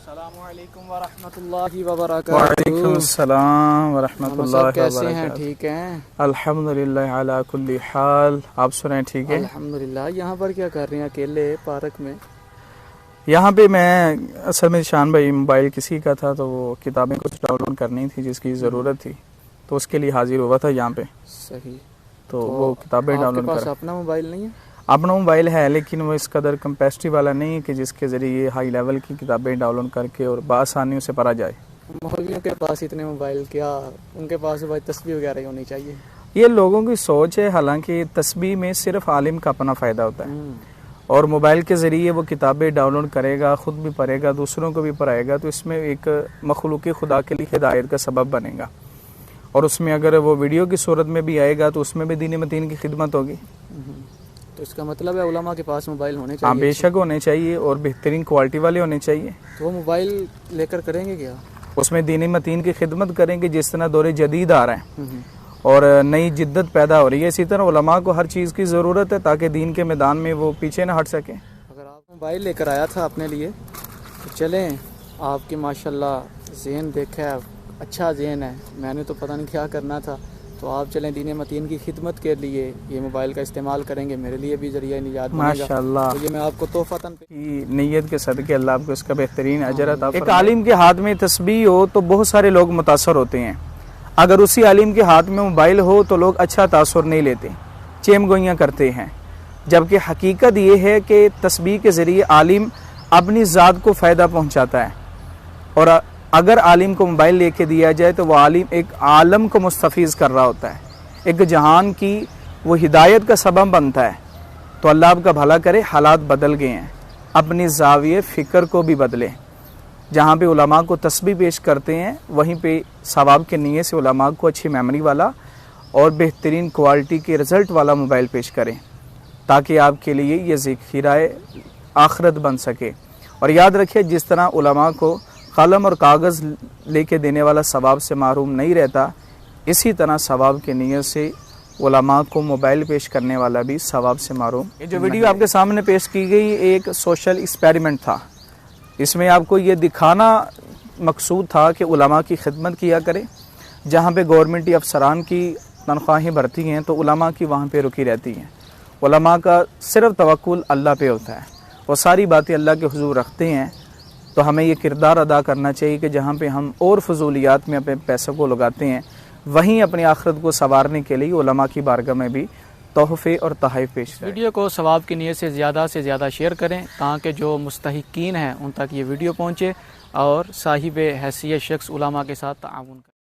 السلام علیکم ورحمۃ اللہ وبرکاتہ۔ وعلیکم السلام ورحمۃ اللہ وبرکاتہ۔ کیسے ہیں؟ ٹھیک ہیں الحمدللہ علی کل حال۔ آپ سنیں ٹھیک ہے؟ الحمدللہ۔ یہاں پر کیا کر رہے ہیں اکیلے پارک میں؟ یہاں پہ میں اصل میں شان بھائی موبائل کسی کا تھا تو وہ کتابیں کچھ ڈاؤن لوڈ کرنی تھی جس کی ضرورت تھی تو اس کے لیے حاضر ہوا تھا یہاں پہ۔ صحیح۔ تو وہ کتابیں ڈاؤن لوڈ کر۔ آپ کے پاس اپنا موبائل نہیں ہے؟ اپنا موبائل ہے لیکن وہ اس قدر کمپیسٹی والا نہیں ہے کہ جس کے ذریعے ہائی لیول کی کتابیں ڈاؤن لوڈ کر کے اور بآسانی اسے پڑھا جائے۔ مولویوں کے پاس اتنے موبائل کیا، ان کے پاس بھائی تسبیح وغیرہ ہی ہونی چاہیے۔ یہ لوگوں کی سوچ ہے، حالانکہ تسبیح میں صرف عالم کا اپنا فائدہ ہوتا ہے اور موبائل کے ذریعے وہ کتابیں ڈاؤن لوڈ کرے گا، خود بھی پڑھے گا، دوسروں کو بھی پڑھائے گا، تو اس میں ایک مخلوق خدا کے لیے ہدایت کا سبب بنے گا۔ اور اس میں اگر وہ ویڈیو کی صورت میں بھی آئے گا تو اس میں بھی دین متین کی خدمت ہوگی۔ تو اس کا مطلب ہے علماء کے پاس موبائل ہونے ہاں چاہیے؟ بے شک ہونے چاہیے اور بہترین کوالٹی والے ہونے چاہیے۔ تو وہ موبائل لے کر کریں گے کیا؟ اس میں دین متین کی خدمت کریں گے، جس طرح دور جدید آ رہا ہے اور نئی جدت پیدا ہو رہی ہے، اسی طرح علماء کو ہر چیز کی ضرورت ہے تاکہ دین کے میدان میں وہ پیچھے نہ ہٹ سکیں۔ اگر آپ موبائل لے کر آیا تھا اپنے لیے تو چلیں، آپ کی ماشاءاللہ ذہن دیکھا ہے، اچھا ذہن ہے، میں نے تو پتہ نہیں کیا کرنا تھا، تو آپ چلیں دین متین کی خدمت کے لیے یہ موبائل کا استعمال کریں گے، میرے لیے بھی ذریعہ نجات بنے گا۔ ماشاءاللہ، تو یہ میں آپ کو تحفۃً نیت کے صدقے اللہ آپ کو اس کا بہترین اجر عطا فرمائے۔ ایک عالم کے ہاتھ میں تسبیح ہو تو بہت سارے لوگ متاثر ہوتے ہیں، اگر اسی عالم کے ہاتھ میں موبائل ہو تو لوگ اچھا تاثر نہیں لیتے، چیم گوئیاں کرتے ہیں، جبکہ حقیقت یہ ہے کہ تسبیح کے ذریعے عالم اپنی ذات کو فائدہ پہنچاتا ہے، اور اگر عالم کو موبائل لے کے دیا جائے تو وہ عالم ایک عالم کو مستفیض کر رہا ہوتا ہے، ایک جہان کی وہ ہدایت کا سبب بنتا ہے۔ تو اللہ آپ کا بھلا کرے، حالات بدل گئے ہیں، اپنی زاویہ فکر کو بھی بدلیں۔ جہاں پہ علماء کو تسبیح پیش کرتے ہیں وہیں پہ ثواب کے نیت سے علماء کو اچھی میموری والا اور بہترین کوالٹی کے رزلٹ والا موبائل پیش کریں تاکہ آپ کے لیے یہ ذخیرہ آخرت بن سکے۔ اور یاد رکھیں، جس طرح علماء کو قلم اور کاغذ لے کے دینے والا ثواب سے محروم نہیں رہتا، اسی طرح ثواب کے نیت سے علماء کو موبائل پیش کرنے والا بھی ثواب سے محروم۔ یہ جو ویڈیو آپ کے سامنے پیش کی گئی ایک سوشل ایکسپیریمنٹ تھا، اس میں آپ کو یہ دکھانا مقصود تھا کہ علماء کی خدمت کیا کرے۔ جہاں پہ گورنمنٹی افسران کی تنخواہیں بڑھتی ہیں تو علماء کی وہاں پہ رکی رہتی ہیں۔ علماء کا صرف توکل اللہ پہ ہوتا ہے، وہ ساری باتیں اللہ کے حضور رکھتے ہیں، تو ہمیں یہ کردار ادا کرنا چاہیے کہ جہاں پہ ہم اور فضولیات میں اپنے پیسوں کو لگاتے ہیں، وہیں اپنی آخرت کو سنوارنے کے لیے علماء کی بارگاہ میں بھی تحفے اور تحائف پیش کریں۔ ویڈیو کو ثواب کی نیت سے زیادہ شیئر کریں تاکہ جو مستحقین ہیں ان تک یہ ویڈیو پہنچے اور صاحب حیثیت شخص علماء کے ساتھ تعاون کریں۔